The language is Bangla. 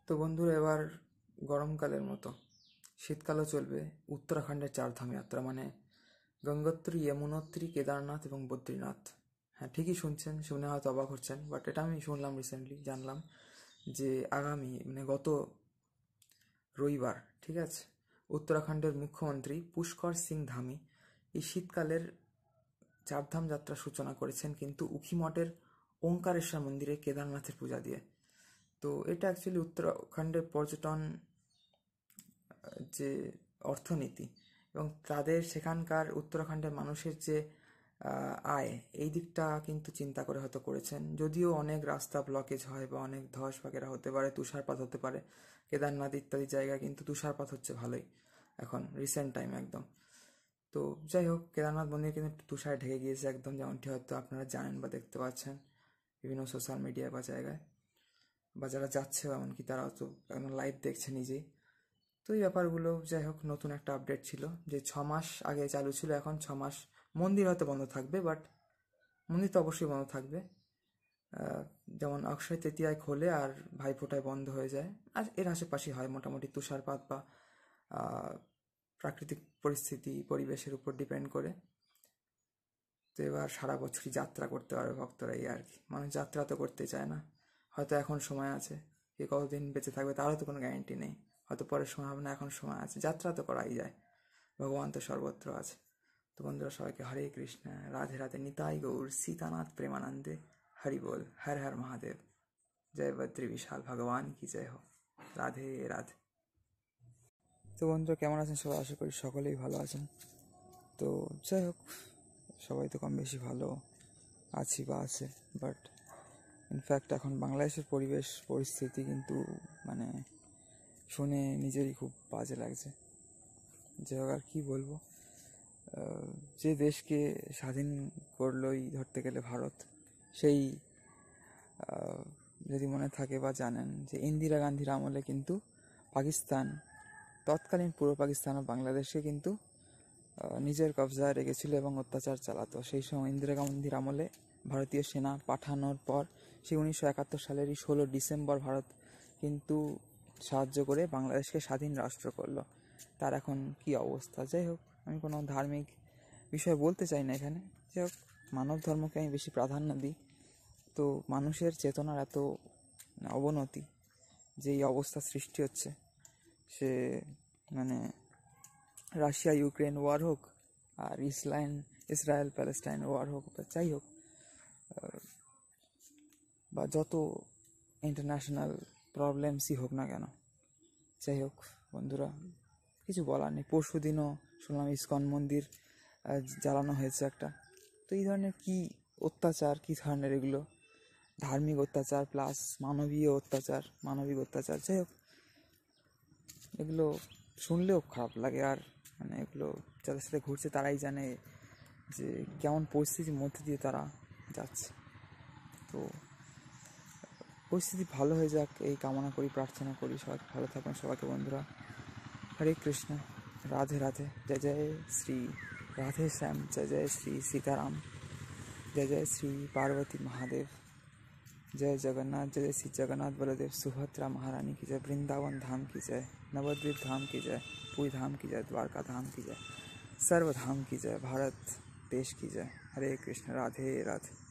তো বন্ধুরা, এবার গরমকালের মতো শীতকালও চলবে উত্তরাখণ্ডের চারধাম যাত্রা, মানে গঙ্গোত্রী, যমুনোত্রী, কেদারনাথ এবং বদ্রীনাথ। হ্যাঁ, ঠিকই শুনছেন, শুনে হয়তো অবাক হচ্ছেন, বাট এটা আমি শুনলাম রিসেন্টলি, জানলাম যে আগামী মানে গত রবিবার, ঠিক আছে, উত্তরাখণ্ডের মুখ্যমন্ত্রী পুষ্কর সিং ধামি এই শীতকালের চারধাম যাত্রার সূচনা করেছেন, কিন্তু উখিমঠের ওঙ্কারেশ্বর মন্দিরে কেদারনাথের পূজা দিয়ে। তো এটা অ্যাকচুয়ালি উত্তরাখণ্ডের পর্যটন যে অর্থনীতি এবং তাদের সেখানকার উত্তরাখণ্ডের মানুষের যে আয়, এই দিকটা কিন্তু চিন্তা করে হয়তো করেছেন। যদিও অনেক রাস্তা ব্লকেজ হয় বা অনেক ধস বাগেরা হতে পারে, তুষারপাত হতে পারে, কেদারনাথ ইত্যাদি জায়গায় কিন্তু তুষারপাত হচ্ছে ভালোই এখন রিসেন্ট টাইম একদম। তো যাই হোক, কেদারনাথ মন্দির কিন্তু তুষারে ঢেকে গিয়েছে একদম, যেমনটি হয়তো আপনারা জানেন বা দেখতে পাচ্ছেন বিভিন্ন সোশ্যাল মিডিয়া বা জায়গায়, বা যারা যাচ্ছে এমনকি তারাও তো একদম লাইভ দেখছে নিজেই। তো এই ব্যাপারগুলো যাই হোক, নতুন একটা আপডেট ছিল যে 6 মাস আগে চালু ছিল, এখন 6 মাস মন্দির হয়তো বন্ধ থাকবে, বাট মন্দির তো অবশ্যই বন্ধ থাকবে। যেমন অক্ষয় তৃতীয়ায় খোলে আর ভাইফোঁটায় বন্ধ হয়ে যায়, আর এর আশেপাশে হয় মোটামুটি তুষারপাত বা প্রাকৃতিক পরিস্থিতি পরিবেশের উপর ডিপেন্ড করে। তো এবার সারা বছরই যাত্রা করতে পারবে ভক্তরা, এই আর কি। মানুষ যাত্রা তো করতে চায় না, হয়তো এখন সময় আছে, কে কতদিন বেঁচে থাকবে তারও তো কোনো গ্যারেন্টি নেই, হয়তো পরের সময় হবে না, এখন সময় আছে, যাত্রা তো করাই যায়, ভগবান তো সর্বত্র আছে। তো বন্ধুরা, সবাইকে হরে কৃষ্ণ, রাধে রাধে, নিতাই গৌর সীতানাথ প্রেমানন্দে, হরি বল, হর হর মহাদেব, জয় বদ্রী বিশাল ভগবান কি জয় হো, রাধে রাধে। তো বন্ধুরা, কেমন আছেন সবাই? আশা করি সকলেই ভালো আছেন। তো যাই হোক, সবাই তো কম বেশি ভালো আছি বা আছে, বাট ইনফ্যাক্ট এখন বাংলাদেশের পরিবেশ পরিস্থিতি কিন্তু মানে শুনে নিজেরই খুব বাজে লাগছে। যাই হোক, আর কী বলবো, যে দেশকে স্বাধীন করলোই ধরতে গেলে ভারত, সেই যদি মনে থাকে বা জানেন যে ইন্দিরা গান্ধীর আমলে কিন্তু পাকিস্তান, তৎকালীন পূর্ব পাকিস্তান ও বাংলাদেশকে কিন্তু নিজের কবজায় রেখেছিল এবং অত্যাচার চালাতো। সেই সময় ইন্দিরা গান্ধীর আমলে ভারতীয় সেনা পাঠানোর পর সেই 1971 সালেরই 16 ডিসেম্বর ভারত কিন্তু সাহায্য করে বাংলাদেশকে স্বাধীন রাষ্ট্র করলো। তার এখন কি অবস্থা? যাই হোক, আমি কোনো ধার্মিক বিষয় বলতে চাই না এখানে। যাই হোক, মানব ধর্মকে আমি বেশি প্রাধান্য দিই। তো মানুষের চেতনার এত অবনতি, যে এই অবস্থা সৃষ্টি হচ্ছে, সে মানে রাশিয়া ইউক্রেন ওয়ার হোক আর ইসরায়েল প্যালেস্টাইন ওয়ার হোক, বা যাই হোক, বা যত ইন্টারন্যাশনাল প্রবলেমসই হোক না কেন, যাই হোক বন্ধুরা, কিছু বলার নেই। পরশু দিনও শুনলাম ইসকন মন্দির জ্বালানো হয়েছে একটা। তো এই ধরনের কি অত্যাচার, কী ধরনের এগুলো ধার্মিক অত্যাচার প্লাস মানবিক অত্যাচার, যাই হোক, এগুলো শুনলেও খারাপ লাগে। আর মানে এগুলো যাদের সাথে ঘুরছে তারাই জানে যে কেমন পরিস্থিতির মধ্যে দিয়ে তারা যাচ্ছে। তো পরিস্থিতি ভালো হয়ে যাক এই কামনা করি, প্রার্থনা করি। সবাই ভালো থাকবেন সবাইকে বন্ধুরা। হরে কৃষ্ণ, রাধে রাধে, জয় জয় শ্রী রাধে শ্যাম, জয় জয় শ্রী सीताराम, जय जय श्री पार्वती महादेव, जय जगन्नाथ, जय श्री जगन्नाथ बलदेव सुभद्रा महारानी की जय, वृंदावन धाम की जय, नवद्वीप धाम की जय, पुरी धाम की जय, द्वारका धाम की जय, सर्वधाम की जय, भारत देश की जय। हरे कृष्ण, राधे राधे।